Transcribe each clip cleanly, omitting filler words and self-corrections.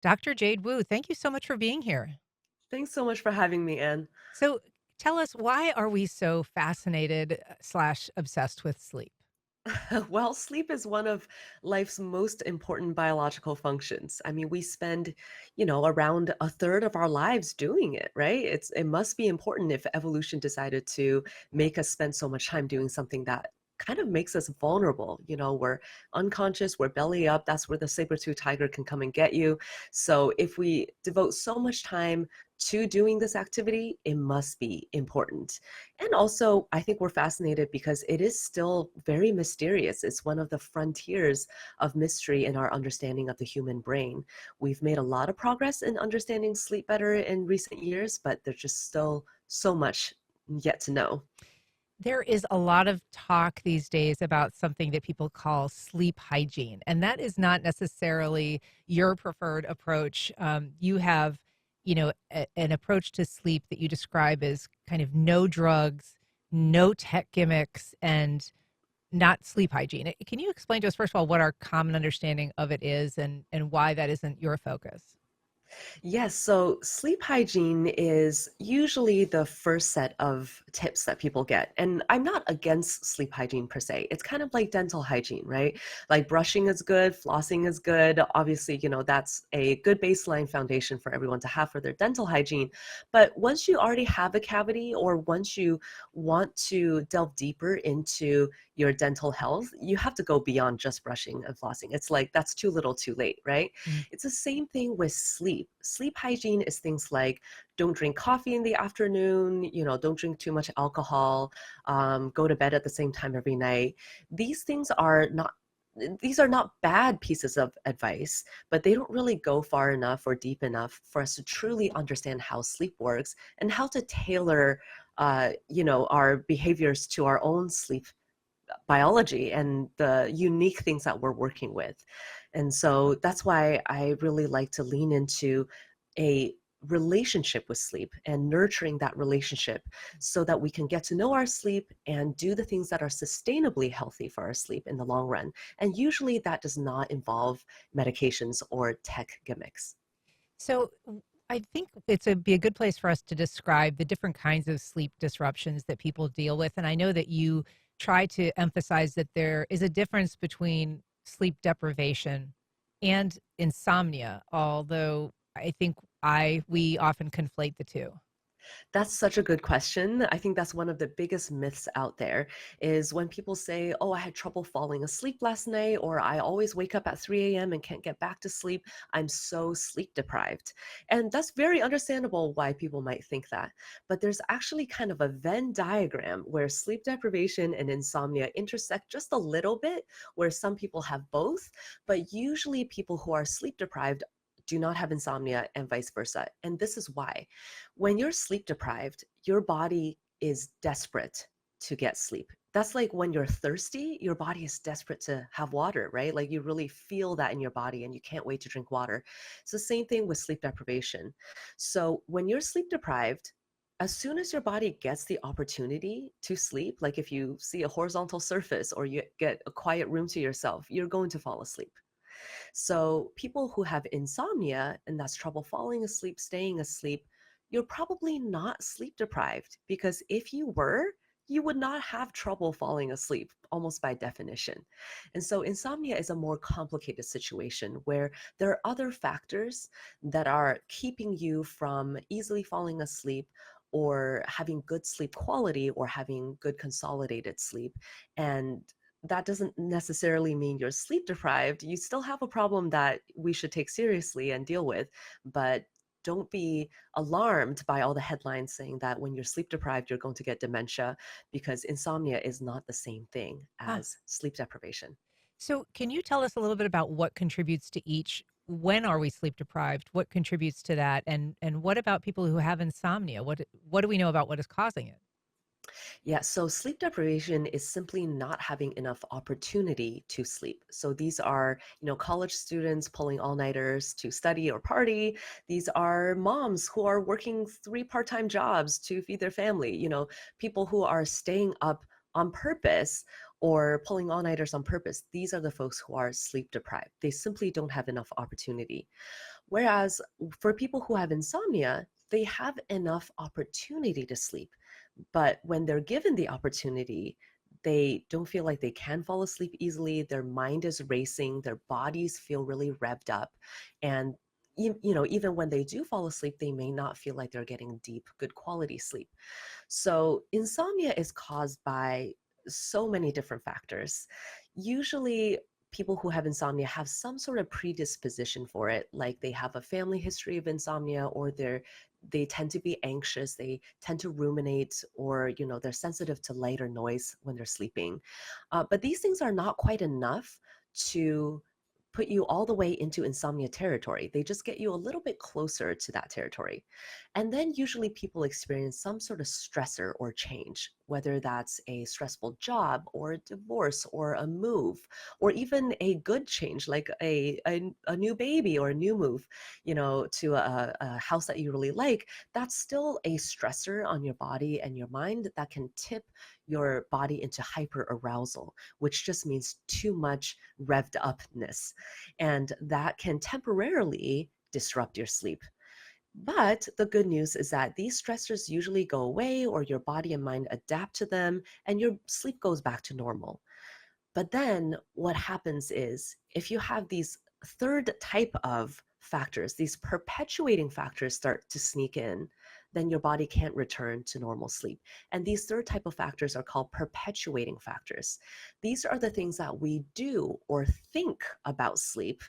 Dr. Jade Wu, thank you so much for being here. Thanks so much for having me, Anne. So, tell us, why are we so fascinated slash obsessed with sleep? Well, sleep is one of life's most important biological functions. I mean, we spend, around a third of our lives doing it, right? It must be important if evolution decided to make us spend so much time doing something that kind of makes us vulnerable. We're unconscious, we're belly up. That's where the saber-tooth tiger can come and get you. So if we devote so much time to doing this activity, it must be important. And also, I think we're fascinated because it is still very mysterious. It's one of the frontiers of mystery in our understanding of the human brain. We've made a lot of progress in understanding sleep better in recent years, but there's just still so much yet to know. There is a lot of talk these days about something that people call sleep hygiene, and that is not necessarily your preferred approach. You have, an approach to sleep that you describe as kind of no drugs, no tech gimmicks, and not sleep hygiene. Can you explain to us, first of all, what our common understanding of it is and why that isn't your focus? Yes, so sleep hygiene is usually the first set of tips that people get. And I'm not against sleep hygiene per se. It's kind of like dental hygiene, right? Like brushing is good, flossing is good. Obviously, that's a good baseline foundation for everyone to have for their dental hygiene. But once you already have a cavity or once you want to delve deeper into your dental health, you have to go beyond just brushing and flossing. It's like that's too little too late, right? Mm. It's the same thing with sleep. Sleep hygiene is things like don't drink coffee in the afternoon, don't drink too much alcohol, go to bed at the same time every night. These things are not these are not bad pieces of advice, but they don't really go far enough or deep enough for us to truly understand how sleep works and how to tailor, our behaviors to our own sleep biology and the unique things that we're working with. And so that's why I really like to lean into a relationship with sleep and nurturing that relationship so that we can get to know our sleep and do the things that are sustainably healthy for our sleep in the long run. And usually that does not involve medications or tech gimmicks. So I think be a good place for us to describe the different kinds of sleep disruptions that people deal with. And I know that you try to emphasize that there is a difference between sleep deprivation and insomnia, although I think I we often conflate the two. That's such a good question. I think that's one of the biggest myths out there is when people say, "Oh, I had trouble falling asleep last night," or "I always wake up at 3 a.m. and can't get back to sleep. I'm so sleep deprived." And that's very understandable why people might think that. But there's actually kind of a Venn diagram where sleep deprivation and insomnia intersect just a little bit, where some people have both, but usually people who are sleep deprived do not have insomnia and vice versa. And this is why. When you're sleep deprived, your body is desperate to get sleep. That's like when you're thirsty, your body is desperate to have water, right? Like you really feel that in your body and you can't wait to drink water. It's the same thing with sleep deprivation. So when you're sleep deprived, as soon as your body gets the opportunity to sleep, like if you see a horizontal surface or you get a quiet room to yourself, you're going to fall asleep. So, people who have insomnia and that's trouble falling asleep, staying asleep, you're probably not sleep deprived because if you were, you would not have trouble falling asleep almost by definition. And so, insomnia is a more complicated situation where there are other factors that are keeping you from easily falling asleep or having good sleep quality or having good consolidated sleep. And that doesn't necessarily mean you're sleep deprived. You still have a problem that we should take seriously and deal with, but don't be alarmed by all the headlines saying that when you're sleep deprived, you're going to get dementia because insomnia is not the same thing Ah, as sleep deprivation. so can you tell us a little bit about what contributes to each? When are we sleep deprived? What contributes to that? And what about people who have insomnia? What do we know about what is causing it? Yeah, so sleep deprivation is simply not having enough opportunity to sleep. So these are, college students pulling all-nighters to study or party. These are moms who are working three part-time jobs to feed their family, people who are staying up on purpose or pulling all-nighters on purpose. These are the folks who are sleep deprived. They simply don't have enough opportunity. Whereas for people who have insomnia, they have enough opportunity to sleep. But when they're given the opportunity, they don't feel like they can fall asleep easily. Their mind is racing, their bodies feel really revved up. And even when they do fall asleep, they may not feel like they're getting deep, good quality sleep. So, insomnia is caused by so many different factors. Usually, people who have insomnia have some sort of predisposition for it, like they have a family history of insomnia, or they tend to be anxious, they tend to ruminate, or they're sensitive to light or noise when they're sleeping. But these things are not quite enough to put you all the way into insomnia territory. They just get you a little bit closer to that territory. And then usually people experience some sort of stressor or change, whether that's a stressful job or a divorce or a move, or even a good change like a new baby or a new move, to a house that you really like. That's still a stressor on your body and your mind that can tip your body into hyper arousal, which just means too much revved upness. And that can temporarily disrupt your sleep. But the good news is that these stressors usually go away, or your body and mind adapt to them, and your sleep goes back to normal. But then what happens is if you have these third type of factors, these perpetuating factors start to sneak in, then your body can't return to normal sleep. And these third type of factors are called perpetuating factors. These are the things that we do or think about sleep,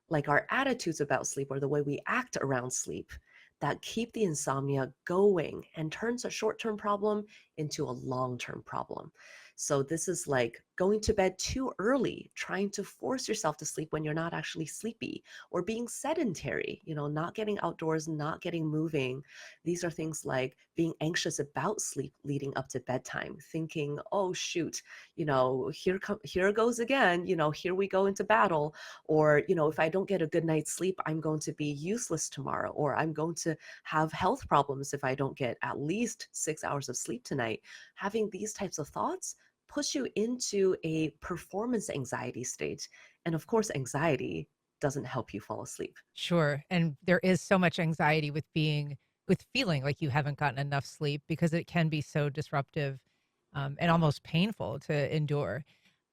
like our attitudes about sleep or the way we act around sleep, that keep the insomnia going and turns a short-term problem into a long-term problem. So this is like going to bed too early, trying to force yourself to sleep when you're not actually sleepy, or being sedentary, not getting outdoors, not getting moving. These are things like being anxious about sleep leading up to bedtime, thinking, oh shoot, here goes again, here we go into battle, or if I don't get a good night's sleep, I'm going to be useless tomorrow, or I'm going to have health problems if I don't get at least 6 hours of sleep tonight. Having these types of thoughts push you into a performance anxiety state. And of course, anxiety doesn't help you fall asleep. Sure, and there is so much anxiety with feeling like you haven't gotten enough sleep because it can be so disruptive, and almost painful to endure.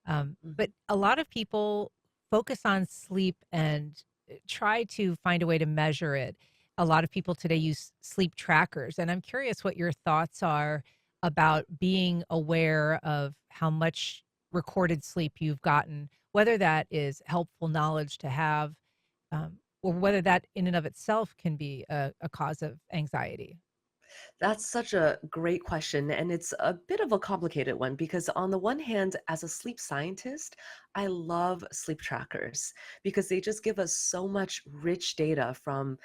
But Mhm. a lot of people focus on sleep and try to find a way to measure it. A lot of people today use sleep trackers, and I'm curious what your thoughts are about being aware of how much recorded sleep you've gotten, whether that is helpful knowledge to have, or whether that in and of itself can be a cause of anxiety. That's such a great question. And it's a bit of a complicated one because, on the one hand, as a sleep scientist, I love sleep trackers because they just give us so much rich data from,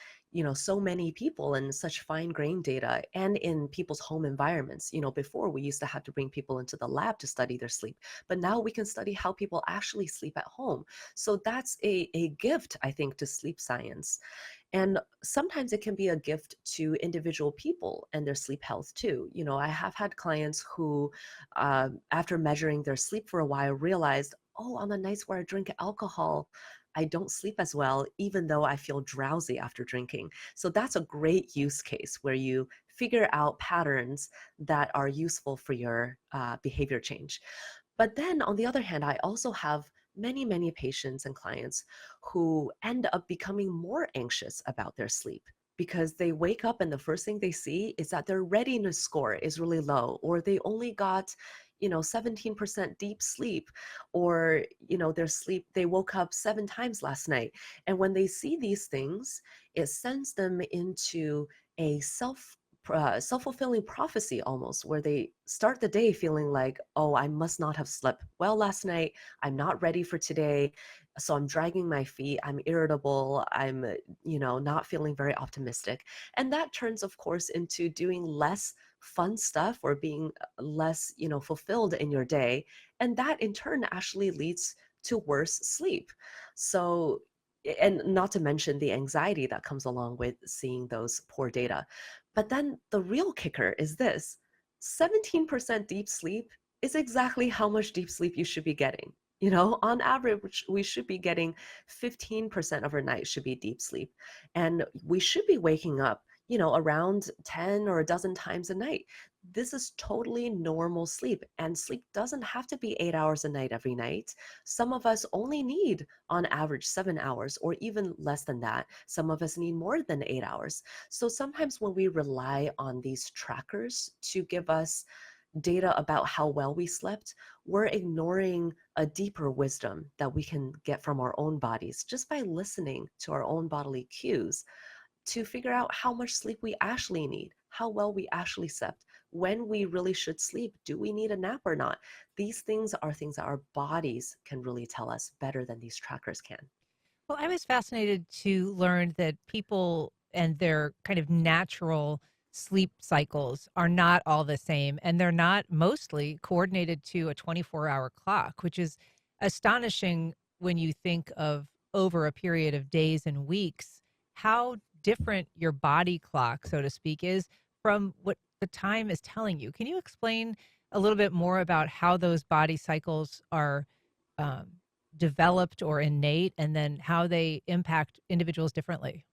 so many people, and such fine grained data, and in people's home environments. Before we used to have to bring people into the lab to study their sleep, but now we can study how people actually sleep at home. So that's a gift, I think, to sleep science. And sometimes it can be a gift to individual people and their sleep health too. I have had clients who, after measuring their sleep for a while, realized, oh, on the nights where I drink alcohol, I don't sleep as well, even though I feel drowsy after drinking. So that's a great use case where you figure out patterns that are useful for your behavior change. But then on the other hand, I also have many, many patients and clients who end up becoming more anxious about their sleep because they wake up and the first thing they see is that their readiness score is really low, or they only got 17% deep sleep, or their sleep, they woke up 7 times last night. And when they see these things, it sends them into a self-fulfilling prophecy, almost, where they start the day feeling like, oh, I must not have slept well last night, I'm not ready for today, so I'm dragging my feet, I'm irritable, I'm not feeling very optimistic. And that turns, of course, into doing less fun stuff, or being less fulfilled in your day, and that in turn actually leads to worse sleep. So, and not to mention the anxiety that comes along with seeing those poor data. But then the real kicker is this: 17% deep sleep is exactly how much deep sleep you should be getting. You know, on average, we should be getting 15% of our night should be deep sleep. And we should be waking up, around 10 or a dozen times a night. This is totally normal sleep. And sleep doesn't have to be 8 hours a night every night. Some of us only need, on average, 7 hours or even less than that. Some of us need more than 8 hours. So sometimes when we rely on these trackers to give us data about how well we slept, we're ignoring a deeper wisdom that we can get from our own bodies just by listening to our own bodily cues to figure out how much sleep we actually need, how well we actually slept, when we really should sleep. Do we need a nap or not? These things are things that our bodies can really tell us better than these trackers can. Well, I was fascinated to learn that people and their kind of natural sleep cycles are not all the same, and they're not mostly coordinated to a 24-hour clock, which is astonishing when you think of over a period of days and weeks, how different your body clock, so to speak, is from what the time is telling you. Can you explain a little bit more about how those body cycles are um, developed or innate, and then how they impact individuals differently?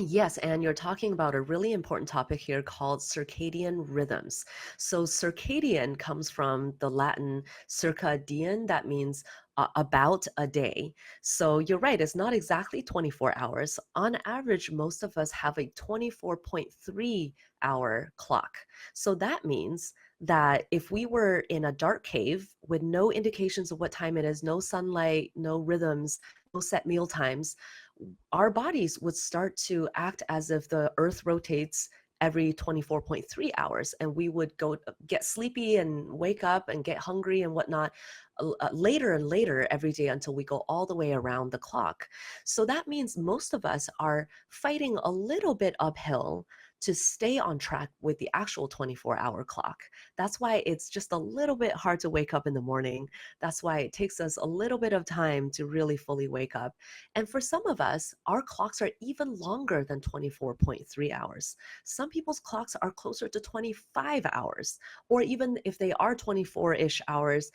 Yes, and you're talking about a really important topic here called circadian rhythms. So, circadian comes from the Latin circadian, that means about a day. So, you're right, it's not exactly 24 hours. On average, most of us have a 24.3-hour clock. So, that means that if we were in a dark cave with no indications of what time it is, no sunlight, no rhythms, no set meal times, our bodies would start to act as if the earth rotates every 24.3 hours, and we would go get sleepy and wake up and get hungry and whatnot later and later every day until we go all the way around the clock. So that means most of us are fighting a little bit uphill to stay on track with the actual 24-hour clock. That's why it's just a little bit hard to wake up in the morning. That's why it takes us a little bit of time to really fully wake up. And for some of us, our clocks are even longer than 24.3 hours. Some people's clocks are closer to 25 hours, or even if they are 24-ish hours,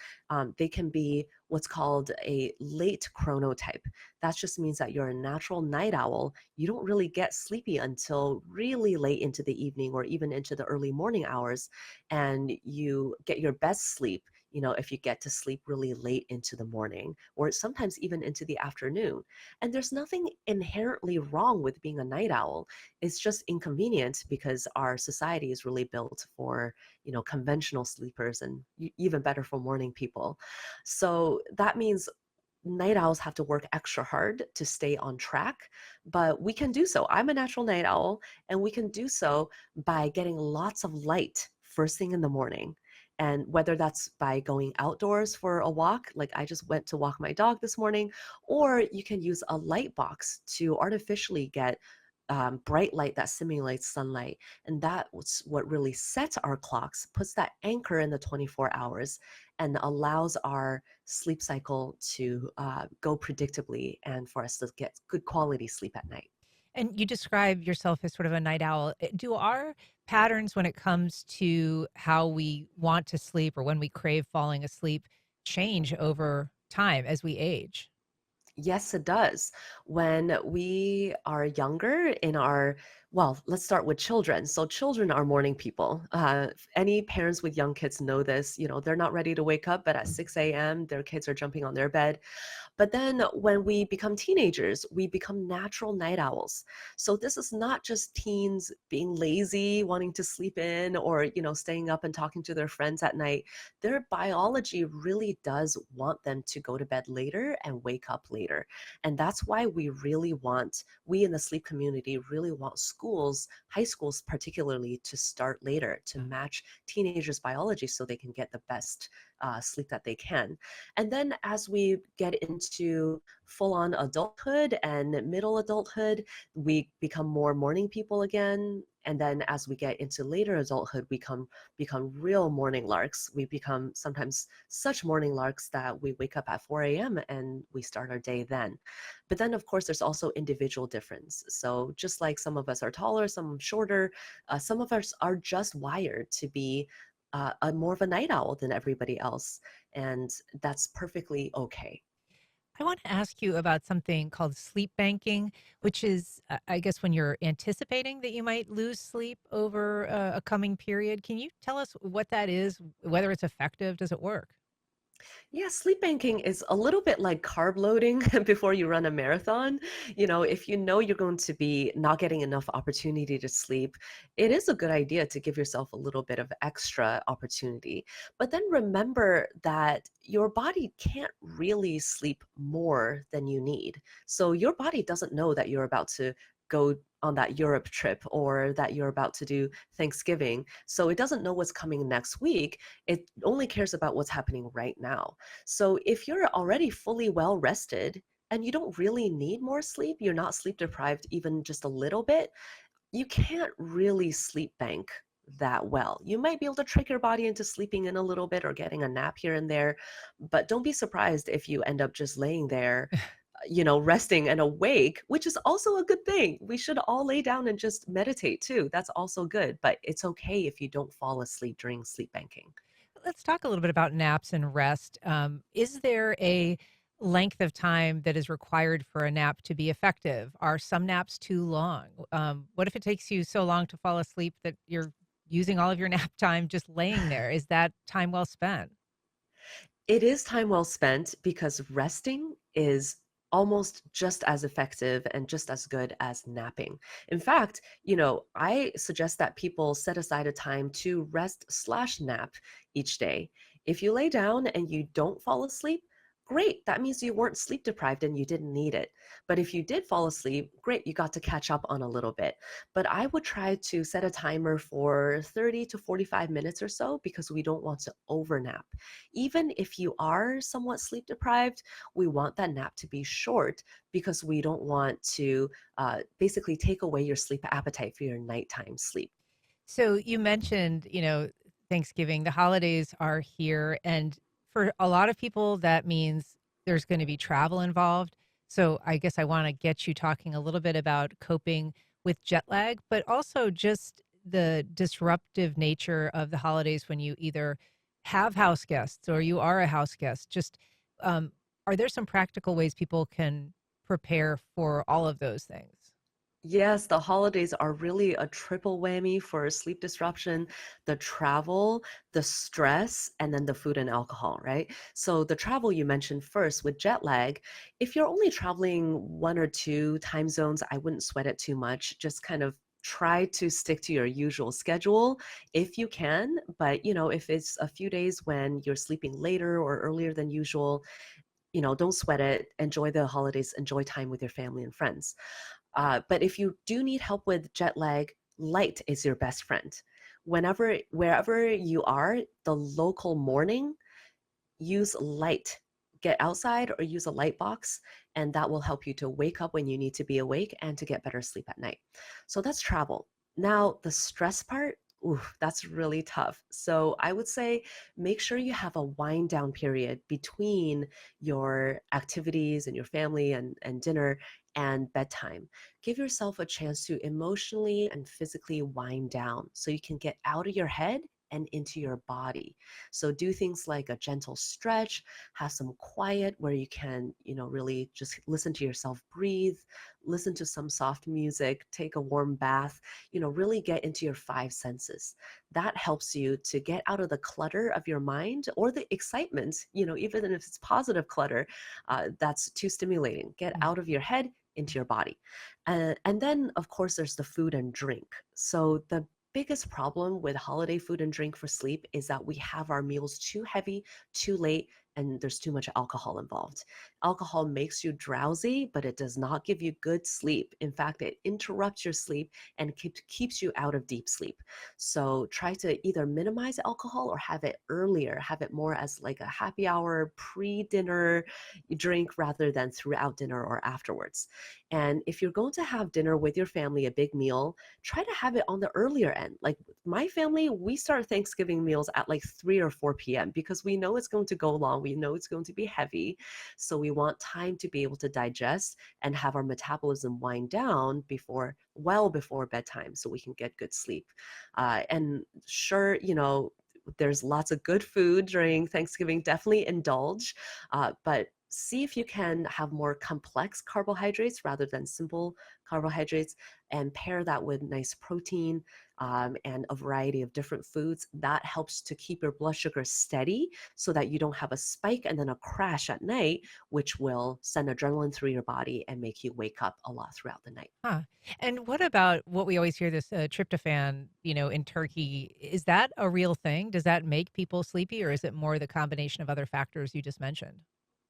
they can be what's called a late chronotype. That just means that you're a natural night owl. You don't really get sleepy until really late into the evening or even into the early morning hours, and you get your best sleep, if you get to sleep really late into the morning or sometimes even into the afternoon. And there's nothing inherently wrong with being a night owl. It's just inconvenient because our society is really built for, conventional sleepers and even better for morning people. So that means night owls have to work extra hard to stay on track, but we can do so. I'm a natural night owl, and we can do so by getting lots of light first thing in the morning. And whether that's by going outdoors for a walk, like I just went to walk my dog this morning, or you can use a light box to artificially get bright light that simulates sunlight. And that's what really sets our clocks, puts that anchor in the 24 hours, and allows our sleep cycle to go predictably and for us to get good quality sleep at night. And you describe yourself as sort of a night owl. Do our patterns when it comes to how we want to sleep or when we crave falling asleep change over time as we age? Yes, it does. When we are younger well, let's start with children. So, children are morning people. Any parents with young kids know this. They're not ready to wake up, but at 6 a.m., their kids are jumping on their bed. But then when we become teenagers, we become natural night owls. So this is not just teens being lazy, wanting to sleep in, or, staying up and talking to their friends at night. Their biology really does want them to go to bed later and wake up later. And that's why we in the sleep community really want schools, high schools particularly, to start later to match teenagers' biology so they can get the best sleep that they can. And then as we get into full on adulthood and middle adulthood, we become more morning people again. And then as we get into later adulthood, we become real morning larks. We become sometimes such morning larks that we wake up at 4 a.m. and we start our day then. But then, of course, there's also individual difference. So just like some of us are taller, some shorter, some of us are just wired to be a more of a night owl than everybody else, and that's perfectly okay. I want to ask you about something called sleep banking, which is, I guess, when you're anticipating that you might lose sleep over a coming period. Can you tell us what that is, whether it's effective? Does it work? Yeah, sleep banking is a little bit like carb loading before you run a marathon. If you know you're going to be not getting enough opportunity to sleep, it is a good idea to give yourself a little bit of extra opportunity. But then remember that your body can't really sleep more than you need. So your body doesn't know that you're about to go on that Europe trip or that you're about to do Thanksgiving. So it doesn't know what's coming next week. It only cares about what's happening right now. So if you're already fully well rested and you don't really need more sleep, you're not sleep deprived even just a little bit, you can't really sleep bank that well. You might be able to trick your body into sleeping in a little bit or getting a nap here and there, but don't be surprised if you end up just laying there, resting and awake, which is also a good thing. We should all lay down and just meditate too. That's also good, but it's okay if you don't fall asleep during sleep banking. Let's talk a little bit about naps and rest. Is there a length of time that is required for a nap to be effective? Are some naps too long? What if it takes you so long to fall asleep that you're using all of your nap time just laying there? Is that time well spent? It is time well spent because resting is almost just as effective and just as good as napping. In fact, I suggest that people set aside a time to rest slash nap each day. If you lay down and you don't fall asleep, great. That means you weren't sleep deprived and you didn't need it. But if you did fall asleep, great, you got to catch up on a little bit. But I would try to set a timer for 30 to 45 minutes or so because we don't want to overnap. Even if you are somewhat sleep deprived, we want that nap to be short because we don't want to basically take away your sleep appetite for your nighttime sleep. So you mentioned, Thanksgiving, the holidays are here. And for a lot of people, that means there's going to be travel involved. So I guess I want to get you talking a little bit about coping with jet lag, but also just the disruptive nature of the holidays when you either have house guests or you are a house guest. Just um, are there some practical ways people can prepare for all of those things? Yes, the holidays are really a triple whammy for sleep disruption, the travel, the stress, and then the food and alcohol, right? So, the travel you mentioned first with jet lag, if you're only traveling one or two time zones, I wouldn't sweat it too much. Just kind of try to stick to your usual schedule if you can. But, if it's a few days when you're sleeping later or earlier than usual, don't sweat it. Enjoy the holidays, enjoy time with your family and friends. But if you do need help with jet lag, light is your best friend. Wherever you are, the local morning, use light. Get outside or use a light box, and that will help you to wake up when you need to be awake and to get better sleep at night. So that's travel. Now, the stress part, ooh, that's really tough. So I would say make sure you have a wind down period between your activities and your family and dinner and bedtime. Give yourself a chance to emotionally and physically wind down so you can get out of your head and into your body. So do things like a gentle stretch, have some quiet where you can, really just listen to yourself breathe, listen to some soft music, take a warm bath, really get into your five senses. That helps you to get out of the clutter of your mind or the excitement, even if it's positive clutter, that's too stimulating. Get out of your head into your body. And then, of course, there's the food and drink. So the biggest problem with holiday food and drink for sleep is that we have our meals too heavy, too late, and there's too much alcohol involved. Alcohol makes you drowsy, but it does not give you good sleep. In fact, it interrupts your sleep and keeps you out of deep sleep. So try to either minimize alcohol or have it earlier, have it more as like a happy hour, pre-dinner drink rather than throughout dinner or afterwards. And if you're going to have dinner with your family, a big meal, try to have it on the earlier end. Like my family, we start Thanksgiving meals at like 3 or 4 p.m. because we know it's going to go long. We know it's going to be heavy. So we want time to be able to digest and have our metabolism wind down well before bedtime so we can get good sleep. And sure, There's lots of good food during Thanksgiving. Definitely indulge, but see if you can have more complex carbohydrates rather than simple carbohydrates, and pair that with nice protein, and a variety of different foods. That helps to keep your blood sugar steady so that you don't have a spike and then a crash at night, which will send adrenaline through your body and make you wake up a lot throughout the night. Huh. And what about what we always hear this tryptophan, in turkey? Is that a real thing? Does that make people sleepy, or is it more the combination of other factors you just mentioned?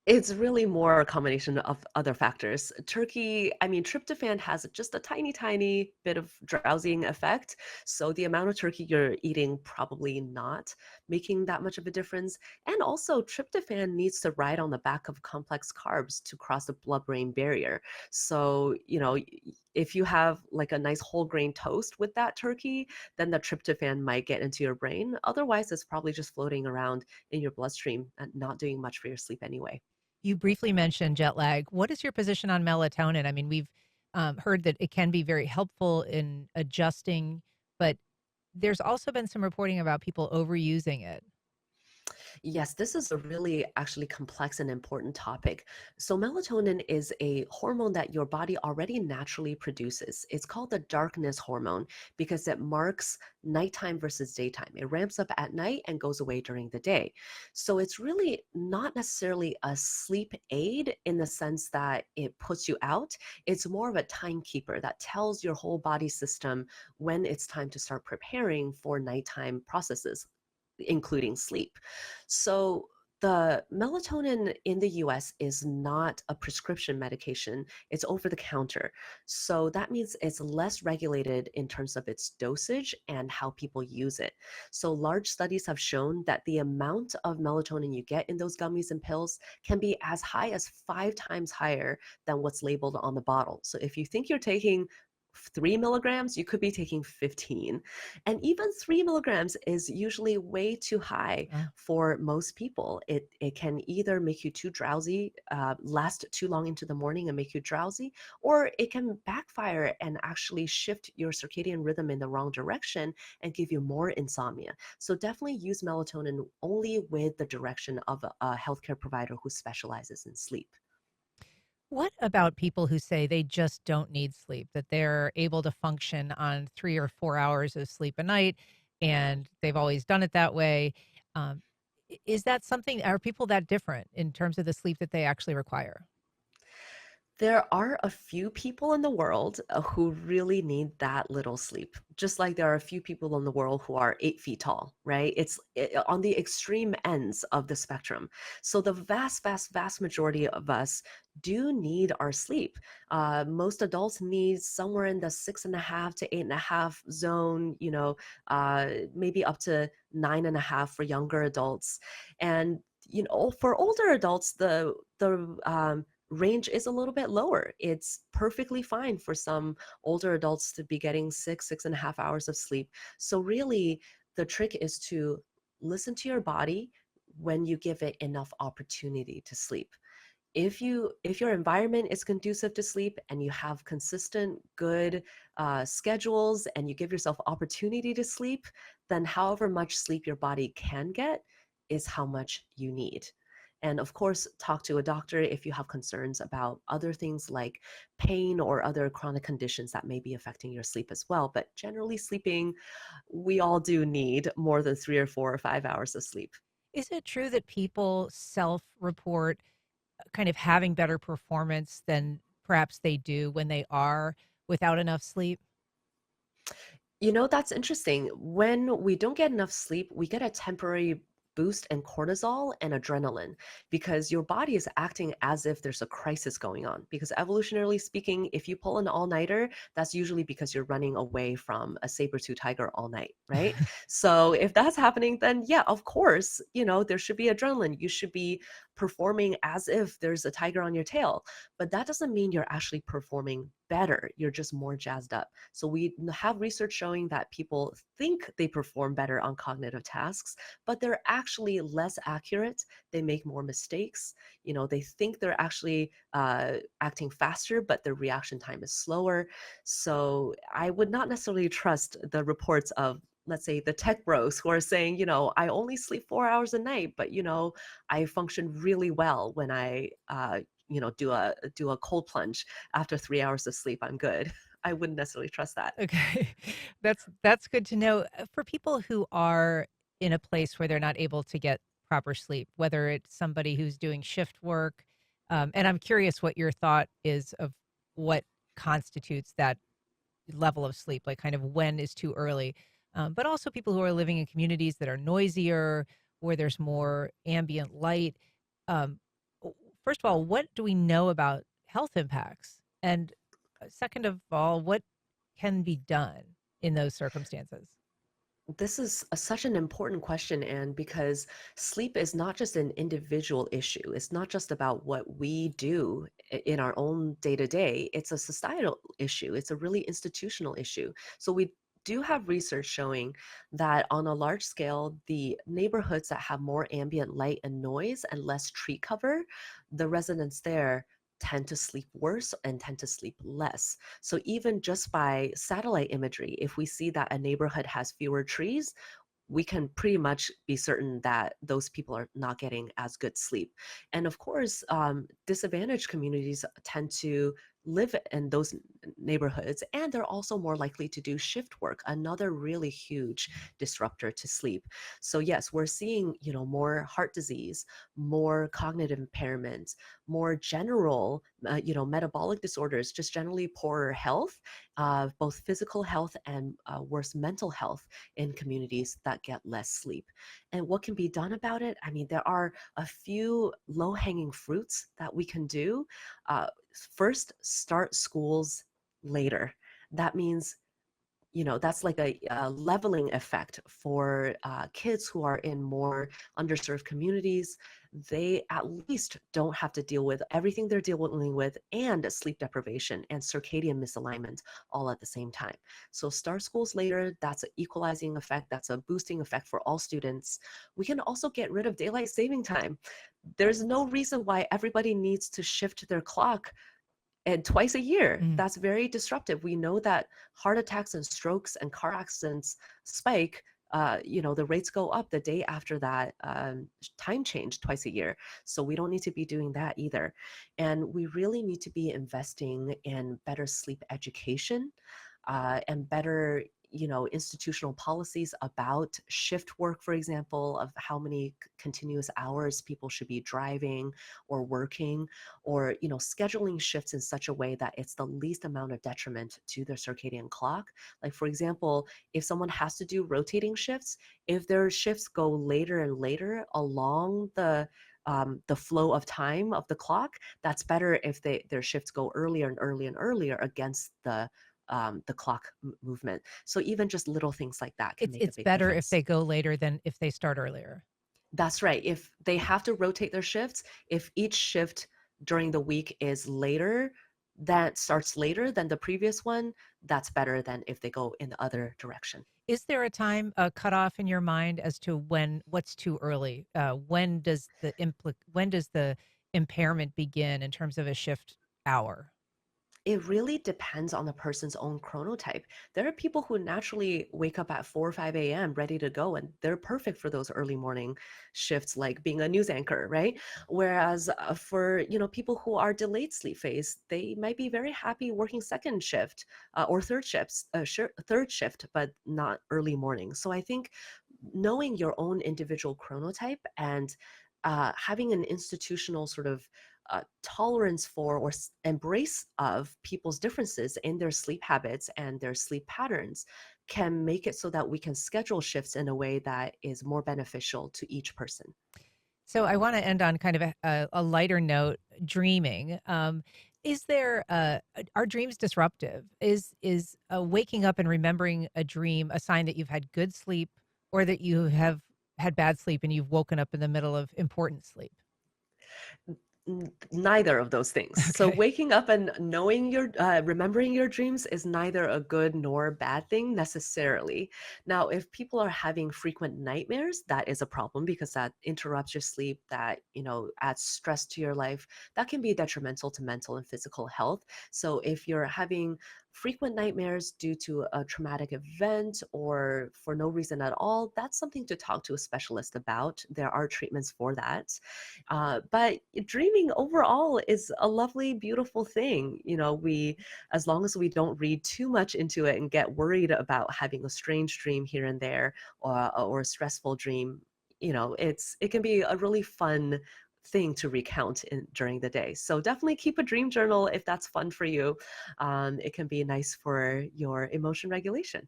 It's really more a combination of other factors. Turkey, I mean, tryptophan has just a tiny, tiny bit of drowsing effect. So the amount of turkey you're eating probably not making that much of a difference. And also, tryptophan needs to ride on the back of complex carbs to cross the blood-brain barrier. So, if you have like a nice whole grain toast with that turkey, then the tryptophan might get into your brain. Otherwise, it's probably just floating around in your bloodstream and not doing much for your sleep anyway. You briefly mentioned jet lag. What is your position on melatonin? I mean, we've heard that it can be very helpful in adjusting, but there's also been some reporting about people overusing it. Yes, this is a really actually complex and important topic. So, melatonin is a hormone that your body already naturally produces. It's called the darkness hormone because it marks nighttime versus daytime. It ramps up at night and goes away during the day. So, it's really not necessarily a sleep aid in the sense that it puts you out. It's more of a timekeeper that tells your whole body system when it's time to start preparing for nighttime processes, including sleep. So the melatonin in the US is not a prescription medication, it's over the counter. So that means it's less regulated in terms of its dosage and how people use it. So large studies have shown that the amount of melatonin you get in those gummies and pills can be as high as 5 times higher than what's labeled on the bottle. So if you think you're taking 3 milligrams, you could be taking 15. And even 3 milligrams is usually way too high Uh, for most people. It can either make you too drowsy, last too long into the morning and make you drowsy, or it can backfire and actually shift your circadian rhythm in the wrong direction and give you more insomnia. So definitely use melatonin only with the direction of a healthcare provider who specializes in sleep. what about people who say they just don't need sleep, that they're able to function on 3 or 4 hours of sleep a night and they've always done it that way? Is that something, are people that different in terms of the sleep that they actually require? There are a few people in the world who really need that little sleep. Just like there are a few people in the world who are 8 feet tall, right? On the extreme ends of the spectrum. So the vast, vast, vast majority of us do need our sleep. Most adults need somewhere in the 6.5 to 8.5 zone, maybe up to 9.5 for younger adults. And for older adults, the range is a little bit lower. It's perfectly fine for some older adults to be getting 6.5 hours of sleep. So really, the trick is to listen to your body when you give it enough opportunity to sleep. If your environment is conducive to sleep and you have consistent good schedules and you give yourself opportunity to sleep, then however much sleep your body can get is how much you need. And of course, talk to a doctor if you have concerns about other things like pain or other chronic conditions that may be affecting your sleep as well. But generally sleeping, we all do need more than 3 or 4 or 5 hours of sleep. Is it true that people self report kind of having better performance than perhaps they do when they are without enough sleep? That's interesting. When we don't get enough sleep, we get a temporary boost in cortisol and adrenaline because your body is acting as if there's a crisis going on. Because evolutionarily speaking, if you pull an all-nighter, that's usually because you're running away from a saber-tooth tiger all night, right? So if that's happening, then yeah, of course, there should be adrenaline. You should be performing as if there's a tiger on your tail. But that doesn't mean you're actually performing better. You're just more jazzed up. So we have research showing that people think they perform better on cognitive tasks, but they're actually less accurate. They make more mistakes. They think they're actually acting faster, but their reaction time is slower. So I would not necessarily trust the reports of let's say the tech bros who are saying, I only sleep 4 hours a night, but I function really well when I do a cold plunge after 3 hours of sleep. I'm good. I wouldn't necessarily trust that. Okay. That's good to know. For people who are in a place where they're not able to get proper sleep, whether it's somebody who's doing shift work, and I'm curious what your thought is of what constitutes that level of sleep, like kind of when is too early. But also people who are living in communities that are noisier, where there's more ambient light. Um, First of all, what do we know about health impacts? And second of all, what can be done in those circumstances? This is such an important question, and because sleep is not just an individual issue, it's not just about what we do in our own day to day, it's a societal issue, it's a really institutional issue. So, we do have research showing that on a large scale, the neighborhoods that have more ambient light and noise and less tree cover, the residents there tend to sleep worse and tend to sleep less. So even just by satellite imagery, if we see that a neighborhood has fewer trees, we can pretty much be certain that those people are not getting as good sleep. And of course, disadvantaged communities tend to live in those neighborhoods, and they're also more likely to do shift work, another really huge disruptor to sleep. So yes, we're seeing, more heart disease, more cognitive impairment, more general, metabolic disorders, just generally poorer health, both physical health and worse mental health in communities that get less sleep. And what can be done about it? I mean, there are a few low hanging fruits that we can do. Uh, First, start schools later. That means that's like a leveling effect for kids who are in more underserved communities. They at least don't have to deal with everything they're dealing with and sleep deprivation and circadian misalignment all at the same time. So start schools later. That's an equalizing effect. That's a boosting effect for all students. We can also get rid of daylight saving time. There's no reason why everybody needs to shift their clock and twice a year. Mm. That's very disruptive. We know that heart attacks and strokes and car accidents spike. The rates go up the day after that time change twice a year. So we don't need to be doing that either. And we really need to be investing in better sleep education and better institutional policies about shift work, for example, of how many continuous hours people should be driving or working, or scheduling shifts in such a way that it's the least amount of detriment to their circadian clock. Like, for example, if someone has to do rotating shifts, if their shifts go later and later along the flow of time of the clock, that's better if their shifts go earlier and earlier and earlier against the clock movement. So even just little things like that can make a It's big better if difference. they go later than if they start earlier. That's right. If they have to rotate their shifts, if each shift during the week is later, that starts later than the previous one, that's better than if they go in the other direction. Is there a time, a cutoff in your mind as to what's too early? When does the impairment begin in terms of a shift hour? It really depends on the person's own chronotype. There are people who naturally wake up at 4 or 5 a.m. ready to go, and they're perfect for those early morning shifts, like being a news anchor, right? Whereas for people who are delayed sleep phase, they might be very happy working second shift or third shift, but not early morning. So I think knowing your own individual chronotype and having an institutional sort of tolerance for or embrace of people's differences in their sleep habits and their sleep patterns can make it so that we can schedule shifts in a way that is more beneficial to each person. So I want to end on kind of a lighter note, dreaming. Is there are dreams disruptive? Is waking up and remembering a dream a sign that you've had good sleep, or that you have had bad sleep and you've woken up in the middle of important sleep? Neither of those things. So Okay. waking up and knowing remembering your dreams is neither a good nor bad thing necessarily. Now, if people are having frequent nightmares, that is a problem because that interrupts your sleep, that, adds stress to your life. That can be detrimental to mental and physical health. So if you're having frequent nightmares due to a traumatic event or for no reason at all, that's something to talk to a specialist about. There are treatments for that. But dreaming overall is a lovely, beautiful thing. As long as we don't read too much into it and get worried about having a strange dream here and there or a stressful dream, it can be a really fun thing to recount during the day. So definitely keep a dream journal if that's fun for you. It can be nice for your emotion regulation.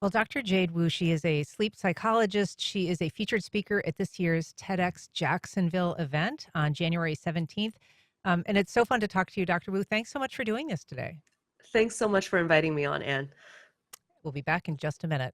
Well, Dr. Jade Wu, she is a sleep psychologist. She is a featured speaker at this year's TEDxJacksonville event on January 17th. And it's so fun to talk to you, Dr. Wu. Thanks so much for doing this today. Thanks so much for inviting me on, Anne. We'll be back in just a minute.